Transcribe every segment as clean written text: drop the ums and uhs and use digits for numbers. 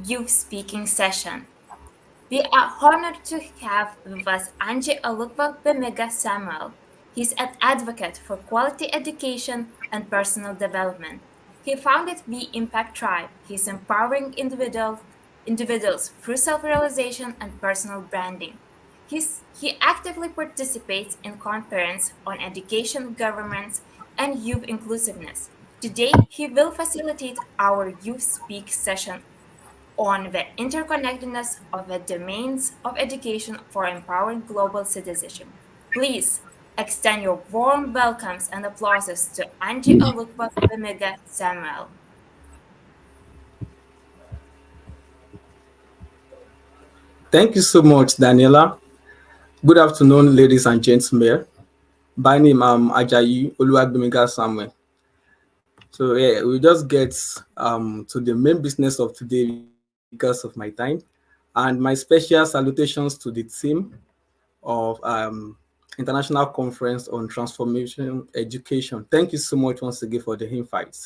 youth speaking session. We are honored to have with us Anji Alukba Bemega Samuel. He's an advocate for quality education and personal development. He founded the Impact Tribe. He's empowering individuals through self-realization and personal branding. He actively participates in conferences on education, governance, and youth inclusiveness. Today, he will facilitate our Youth Speak session on the interconnectedness of the domains of education for empowering global citizenship. Please extend your warm welcomes and applauses to Angie Olukba Bemega Samuel. Thank you so much, Daniela. Good afternoon, ladies and gentlemen. By name, I'm Ajayi Oluwagbemiga Samuel. So yeah, we just get to the main business of today because of my time, and my special salutations to the team of International Conference on Transformation Education. Thank you so much once again for the invite.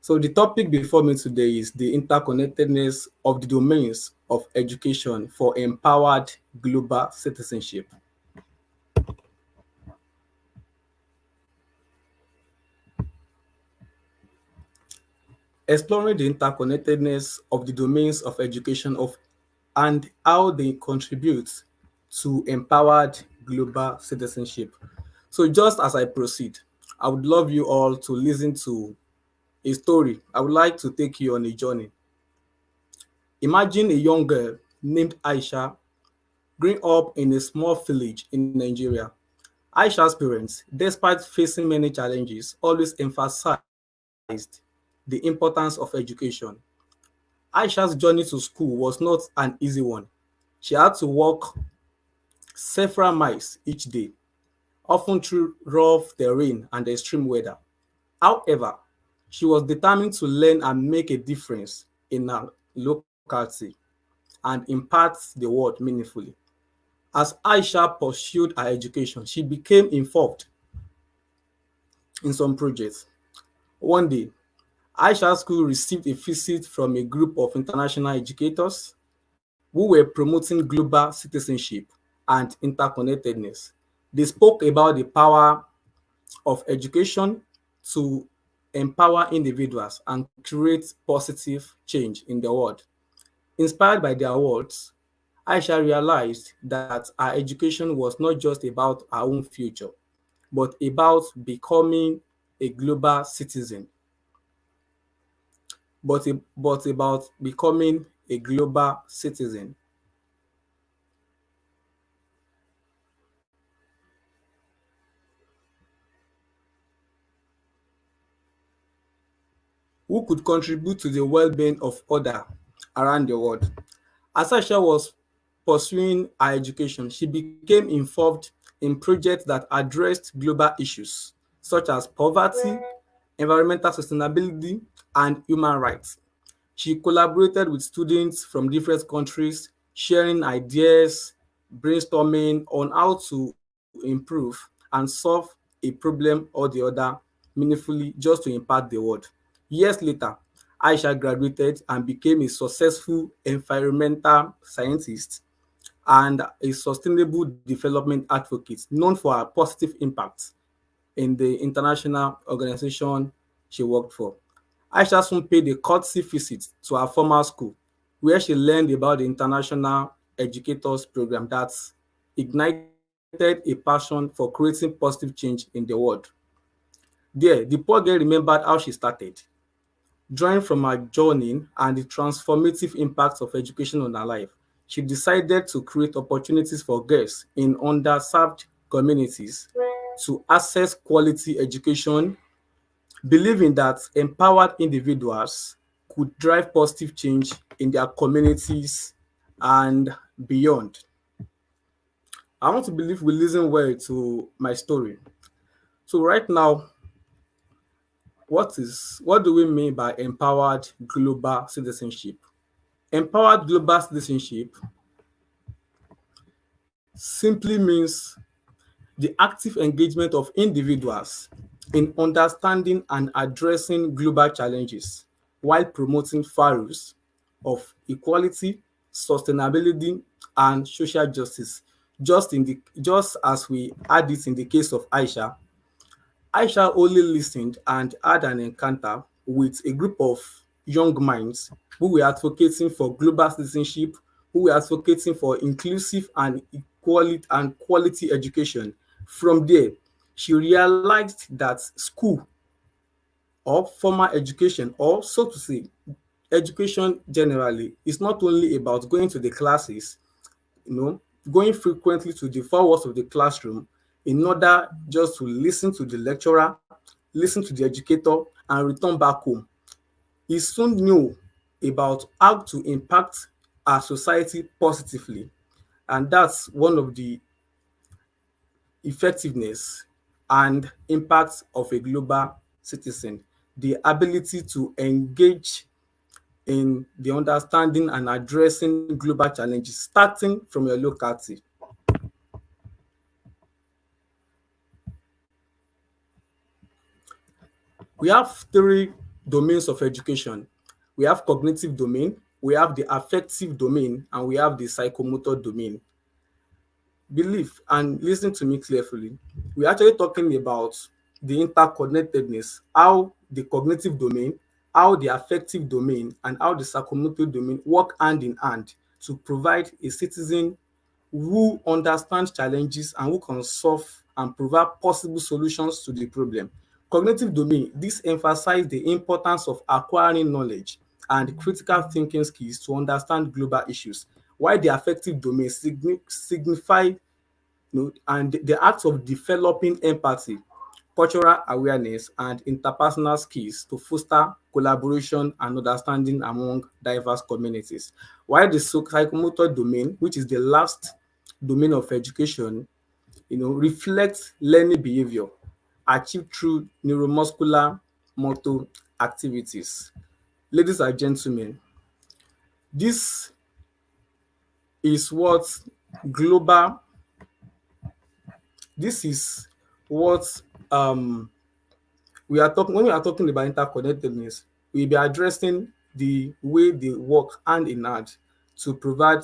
So the topic before me today is the interconnectedness of the domains of education for empowered global citizenship. Exploring the interconnectedness of the domains of education of and how they contribute to empowered global citizenship. So just as I proceed, I would love you all to listen to a story. I would like to take you on a journey. Imagine a young girl named Aisha growing up in a small village in Nigeria. Aisha's parents, despite facing many challenges, always emphasized the importance of education. Aisha's journey to school was not an easy one. She had to walk several miles each day, often through rough terrain and extreme weather. However, she was determined to learn and make a difference in her locality and impact the world meaningfully. As Aisha pursued her education, she became involved in some projects. One day, Aisha School received a visit from a group of international educators who were promoting global citizenship and interconnectedness. They spoke about the power of education to empower individuals and create positive change in the world. Inspired by their words, Aisha realized that her education was not just about her own future, but about becoming a global citizen, but about becoming a global citizen who could contribute to the well-being of others around the world. As Aisha was pursuing her education, she became involved in projects that addressed global issues such as poverty, environmental sustainability, and human rights. She collaborated with students from different countries, sharing ideas, brainstorming on how to improve and solve a problem or the other meaningfully just to impact the world. Years later, Aisha graduated and became a successful environmental scientist and a sustainable development advocate known for her positive impact in the international organization she worked for. Aisha soon paid a courtesy visit to her former school, where she learned about the International Educators Program that ignited a passion for creating positive change in the world. There, the poor girl remembered how she started, drawing from her journey and the transformative impacts of education on her life. She decided to create opportunities for girls in underserved communities to access quality education, believing that empowered individuals could drive positive change in their communities and beyond. I want to believe we listen well to my story. So right now, what do we mean by empowered global citizenship? Empowered global citizenship simply means the active engagement of individuals in understanding and addressing global challenges while promoting values of equality, sustainability, and social justice. Just as we had it in the case of Aisha, Aisha only listened and had an encounter with a group of young minds who were advocating for global citizenship, who were advocating for inclusive and equality and quality education. From there, she realized that school or formal education, or so to say, education generally, is not only about going to the classes, going frequently to the four walls of the classroom in order just to listen to the lecturer, listen to the educator, and return back home. He soon knew about how to impact our society positively. And that's one of the effectiveness and impact of a global citizen, the ability to engage in the understanding and addressing global challenges, starting from your locality. We have three domains of education. We have cognitive domain, we have the affective domain, and we have the psychomotor domain. Believe and listen to me carefully. We're actually talking about the interconnectedness, how the cognitive domain, how the affective domain, and how the psychomotor domain work hand in hand to provide a citizen who understands challenges and who can solve and provide possible solutions to the problem. Cognitive domain, this emphasize the importance of acquiring knowledge and critical thinking skills to understand global issues, while the affective domain signify and the act of developing empathy, cultural awareness, and interpersonal skills to foster collaboration and understanding among diverse communities. While the psychomotor domain, which is the last domain of education, reflects learning behavior achieved through neuromuscular motor activities. Ladies and gentlemen, this is what global this is what um we are talking when we are talking about interconnectedness, we'll be addressing the way they work hand in hand to provide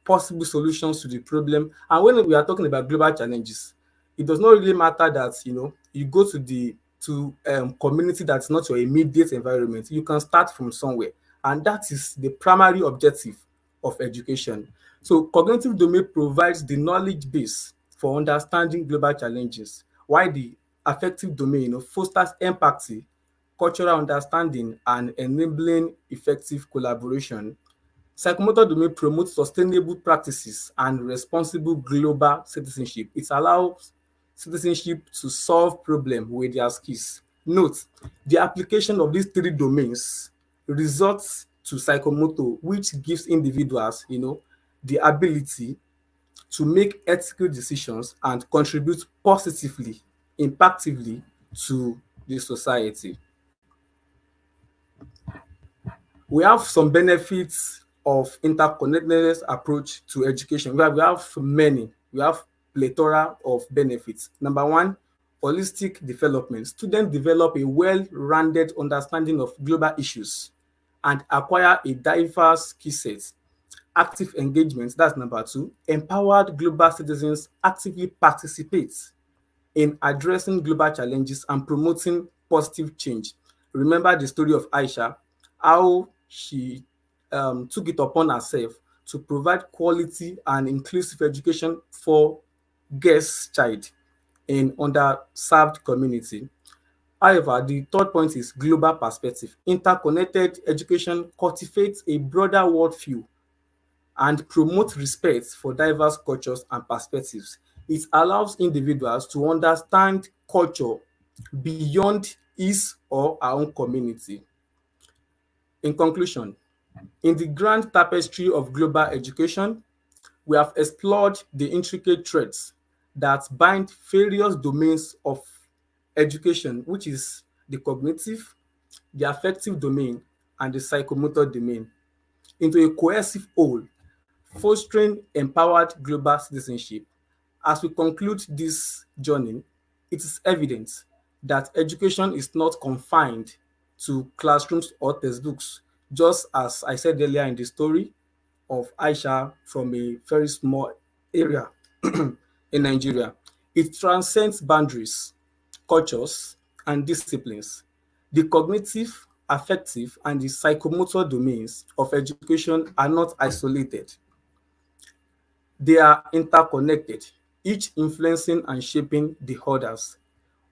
possible solutions to the problem. And when we are talking about global challenges, it does not really matter that you go to the to community that's not your immediate environment. You can start from somewhere, and that is the primary objective of education. So cognitive domain provides the knowledge base for understanding global challenges, while the affective domain fosters empathy, cultural understanding, and enabling effective collaboration. Psychomotor domain promotes sustainable practices and responsible global citizenship. It allows citizenship to solve problems with their skills. Note, the application of these three domains results to psychomotor, which gives individuals, the ability to make ethical decisions and contribute positively, impactively to the society. We have some benefits of interconnectedness approach to education. We have many. We have plethora of benefits. Number one, holistic development. Students develop a well-rounded understanding of global issues and acquire a diverse skill set. Active engagement, that's number two. Empowered global citizens actively participate in addressing global challenges and promoting positive change. Remember the story of Aisha, how she took it upon herself to provide quality and inclusive education for guest child in underserved community. However, the third point is global perspective. Interconnected education cultivates a broader worldview and promote respect for diverse cultures and perspectives. It allows individuals to understand culture beyond his or her own community. In conclusion, in the grand tapestry of global education, we have explored the intricate threads that bind various domains of education, which is the cognitive, the affective domain, and the psychomotor domain, into a cohesive whole, fostering empowered global citizenship. As we conclude this journey, it is evident that education is not confined to classrooms or textbooks. just as I said earlier in the story of Aisha from a very small area in Nigeria. It transcends boundaries, cultures, and disciplines. The cognitive, affective, and the psychomotor domains of education are not isolated. They are interconnected, each influencing and shaping the others.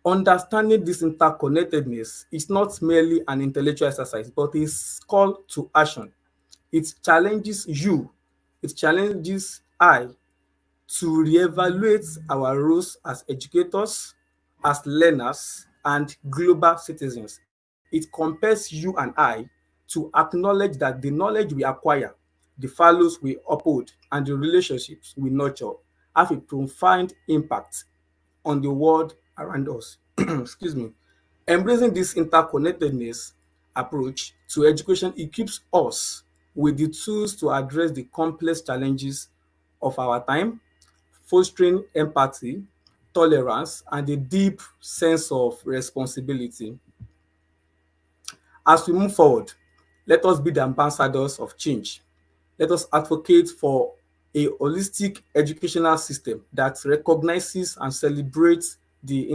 Understanding this interconnectedness is not merely an intellectual exercise, but a call to action. It challenges you, it challenges I to reevaluate our roles as educators, as learners, and global citizens. It compels you and I to acknowledge that the knowledge we acquire, the values we uphold, and the relationships we nurture have a profound impact on the world around us. Excuse me. Embracing this interconnectedness approach to education equips us with the tools to address the complex challenges of our time, fostering empathy, tolerance, and a deep sense of responsibility. As we move forward, let us be the ambassadors of change. Let us advocate for a holistic educational system that recognizes and celebrates the